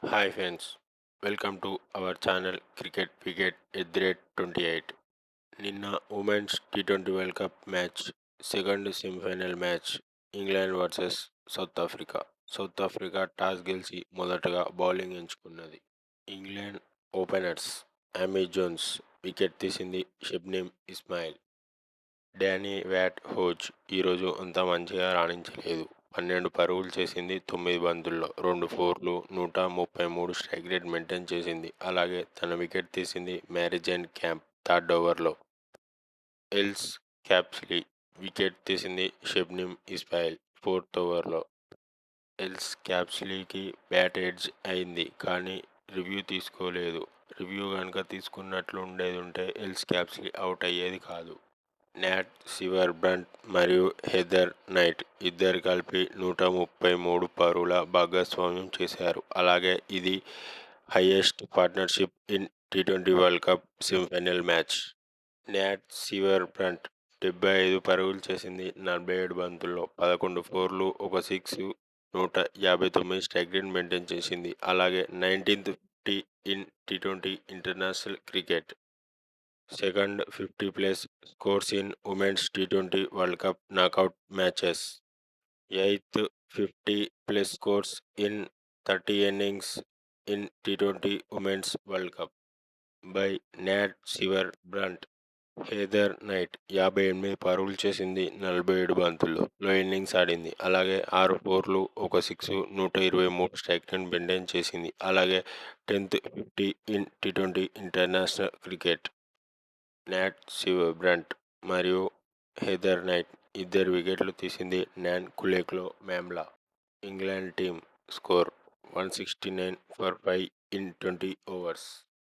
Hi friends, welcome to our channel Cricket Wicket @ 28. నిన్న women's టీ20 World Cup match second semifinal match England versus South Africa toss గెలిచి మొదటగా bowling ఎంచుకున్నది. England openers Amy Jones wicket తీసింది. Shabnim Ismail, Danni Wyatt హోజ్ ఈరోజు అంత మంచిగా రాణించలేదు. 12 పరుగులు చేసింది. 9 బంతుల్లో 2 ఫోర్లు, 133 స్ట్రైక్ రేట్ మెయింటైన్ చేసింది. అలాగే తన వికెట్ తీసింది. మ్యారీజైన్ క్యాంప్ థర్డ్ ఓవర్లో. ఎల్స్ క్యాప్స్లీ వికెట్ తీసింది. షబ్నీమ్ ఇస్మాయిల్ ఫోర్త్ ఓవర్లో. ఎల్స్ క్యాప్స్లీకి బ్యాట్ ఎడ్జ్ అయింది కానీ రివ్యూ తీసుకోలేదు. రివ్యూ కనుక తీసుకున్నట్లు ఉంటే ఎల్స్ క్యాప్స్లీ అవుట్ అయ్యేది కాదు. నాట్ సివర్ బ్రంట్ మరియు హెదర్ నైట్ ఇద్దరు కలిపి 133 పరుగుల భాగస్వామ్యం చేశారు. అలాగే ఇది హైయెస్ట్ పార్ట్నర్షిప్ ఇన్ టీ20 World Cup semifinal match. Nat Sciver Brunt 75 పరుగులు చేసింది. 47 బంతుల్లో 11 ఫోర్లు, 1 సిక్స్, 159 స్ట్రైక్ రేట్ మెయింటైన్ చేసింది. అలాగే 19th 50 ఇన్ టీ20 international cricket. Second 50 plus scores in Women's T20 World Cup knockout matches. Eighth 50 plus scores in 30 innings in T20 Women's World Cup by Nat Siver Brunt. Heather Knight 58 పరుగులు చేసింది. 47 బంతుల్లో లో innings ఆడింది. అలాగే 6 ఫోర్లు, 1 six, 123 strike rate maintain చేసింది. అలాగే 10th 50 in టీ20 international cricket. Nat Sciver Brunt మరియు హెదర్ నైట్ ఇద్దరు వికెట్లు తీసింది. Nonkululeko Mlaba. England team score 169 for 5 in 20 overs.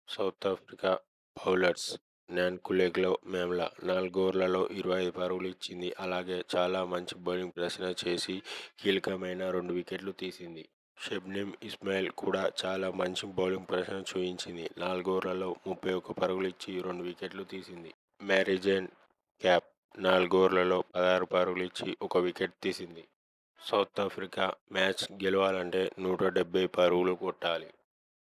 South Africa bowlers Nonkululeko Mlaba 4 ఓవర్లలో 25 పరుగులు ఇచ్చింది. అలాగే చాలా మంచి బౌలింగ్ ప్రదర్శన చేసి కీలకమైన 2 వికెట్లు తీసింది. షబ్నీమ్ ఇస్మాయిల్ కూడా చాలా మంచి బౌలింగ్ ప్రదర్శన చూపించింది. 4 ఓవర్లలో 31 పరుగులు ఇచ్చి 2 వికెట్లు తీసింది. మ్యారీజైన్ క్యాప్ 4 ఓవర్లలో 16 పరుగులు ఇచ్చి 1 వికెట్ తీసింది. సౌత్ ఆఫ్రికా మ్యాచ్ గెలవాలంటే 170 పరుగులు కొట్టాలి.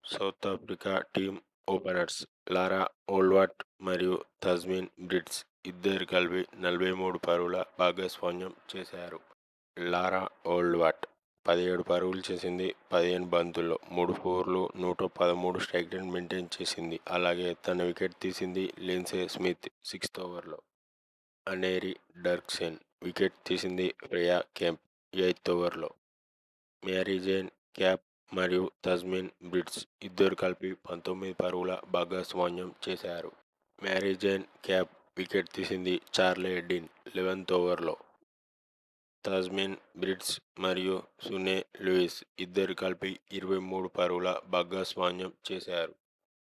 సౌత్ ఆఫ్రికా టీమ్ ఓపెనర్స్ లారా ఓల్వాట్ మరియు తస్మిన్ బ్రిడ్స్ ఇద్దరు కలిపి 43 పరుగుల భాగస్వామ్యం చేశారు. లారా ఓల్వాట్ 17 పరుగులు చేసింది. 15 బంతుల్లో 3 ఫోర్లు, 113 స్ట్రైక్ రేట్ మెయింటైన్ చేసింది. అలాగే తన వికెట్ తీసింది. లిండ్సే స్మిత్ 6th ఓవర్లో. అనేరి డర్క్సెన్ వికెట్ తీసింది. ఫ్రేయా కెంప్ 8th ఓవర్లో. మ్యారీజైన్ క్యాప్ మరియు తస్మిన్ బ్రిడ్స్ ఇద్దరు కలిపి 19 పరుగుల భాగస్వామ్యం చేశారు. మ్యారీజైన్ క్యాప్ వికెట్ తీసింది. చార్లీ డీన్ 11th ఓవర్లో. తస్మిన్ బ్రిడ్స్ మరియు సునే లూయిస్ ఇద్దరు కలిపి 23 పరుగుల భాగస్వామ్యం చేశారు.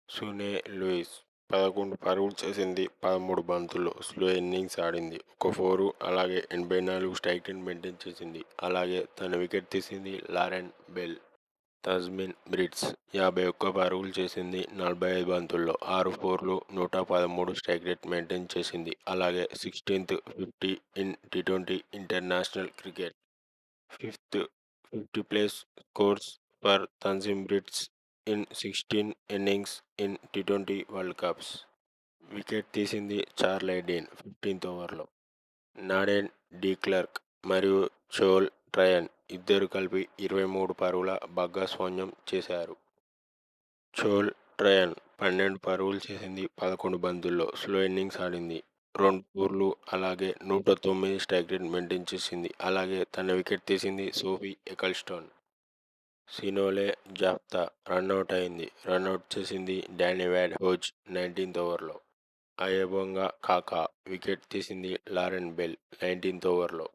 సునే లూయిస్ 11 పరుగులు చేసింది. 13 బంతుల్లో స్లో ఇన్నింగ్స్ ఆడింది. 1 ఫోరు, అలాగే 84 స్ట్రైక్ రేట్ మెయింటైన్ చేసింది. అలాగే తన వికెట్ తీసింది. Lauren bell. తస్మిన్ బ్రిడ్స్ 51 పరుగులు చేసింది. 45 బంతుల్లో 6 ఫోర్లు, 113 స్ట్రైక్ రేట్ మెయింటైన్ చేసింది. అలాగే 16th 50 ఇన్ టీ20 international cricket. 5th 50 plus scores for Tazmin Brits in 16 innings in టీ20 వరల్డ్ కప్స్. వికెట్ తీసింది. చార్లీ డీన్ 15th ఓవర్లో. నాడెన్ డీక్లర్క్ మరియు చోల్ ట్రయన్ ఇద్దరు కలిపి 23 పరుగుల భాగస్వామ్యం చేశారు. చోల్ ట్రయన్ 12 పరుగులు చేసింది. 11 బంతుల్లో స్లో ఇన్నింగ్స్ ఆడింది. 2 ఫోర్లు, అలాగే 109 స్ట్రైక్ రేట్ మెయింటైన్ చేసింది. అలాగే తన వికెట్ తీసింది. సోఫీ ఎకల్స్టోన్. సినోలే జాఫ్తా రన్అట్ అయింది. రన్అట్ చేసింది. డానీ వ్యాట్ హోజ్ 19th ఓవర్లో. అయబొంగా కాకా వికెట్ తీసింది. లారెన్ బెల్ 19th ఓవర్లో.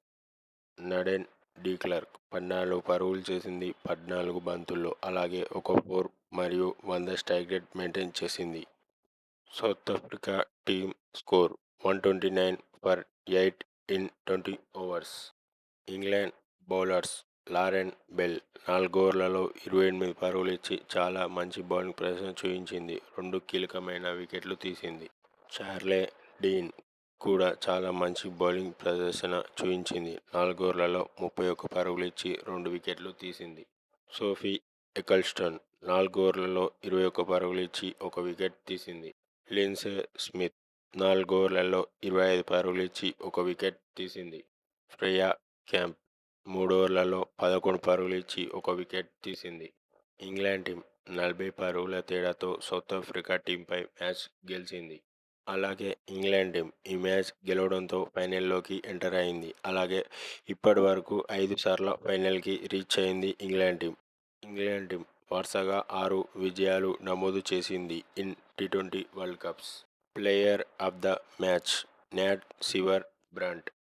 నడెన్ డీక్లర్క్ 14 పరుగులు చేసింది. 14 బంతుల్లో, అలాగే 1 ఫోర్ మరియు 100 స్ట్రైక్ రేట్ మెయింటైన్ చేసింది. South Africa team score 129 for 8 in 20 overs. England bowlers Lauren bell 4 ఓవర్లలో 28 పరుగులు ఇచ్చి చాలా మంచి బౌలింగ్ ప్రదర్శన చూపించింది. 2 కీలకమైన వికెట్లు తీసింది. చార్లీ డీన్ కూడా చాలా మంచి బౌలింగ్ ప్రదర్శన చూపించింది. 4 ఓవర్లలో 31 పరుగులు ఇచ్చి 2 వికెట్లు తీసింది. సోఫీ ఎకల్స్టన్ 4 ఓవర్లలో 21 పరుగులు ఇచ్చి ఒక వికెట్ తీసింది. లిండ్సే స్మిత్ 4 ఓవర్లలో 25 పరుగులు ఇచ్చి ఒక వికెట్ తీసింది. ఫ్రేయా క్యాంప్ 3 ఓవర్లలో 11 పరుగులు ఇచ్చి ఒక వికెట్ తీసింది. ఇంగ్లాండ్ టీం 40 పరుగుల తేడాతో సౌత్ ఆఫ్రికా టీంపై మ్యాచ్ గెలిచింది. అలాగే ఇంగ్లాండ్ టీం ఈ మ్యాచ్ గెలవడంతో ఫైనల్లోకి ఎంటర్ అయింది. అలాగే ఇప్పటి వరకు 5 సార్లు ఫైనల్కి రీచ్ అయింది ఇంగ్లాండ్ టీం వరుసగా 6 విజయాలు నమోదు చేసింది in T20 World Cups. Player of the match Nat Sciver బ్రాంట్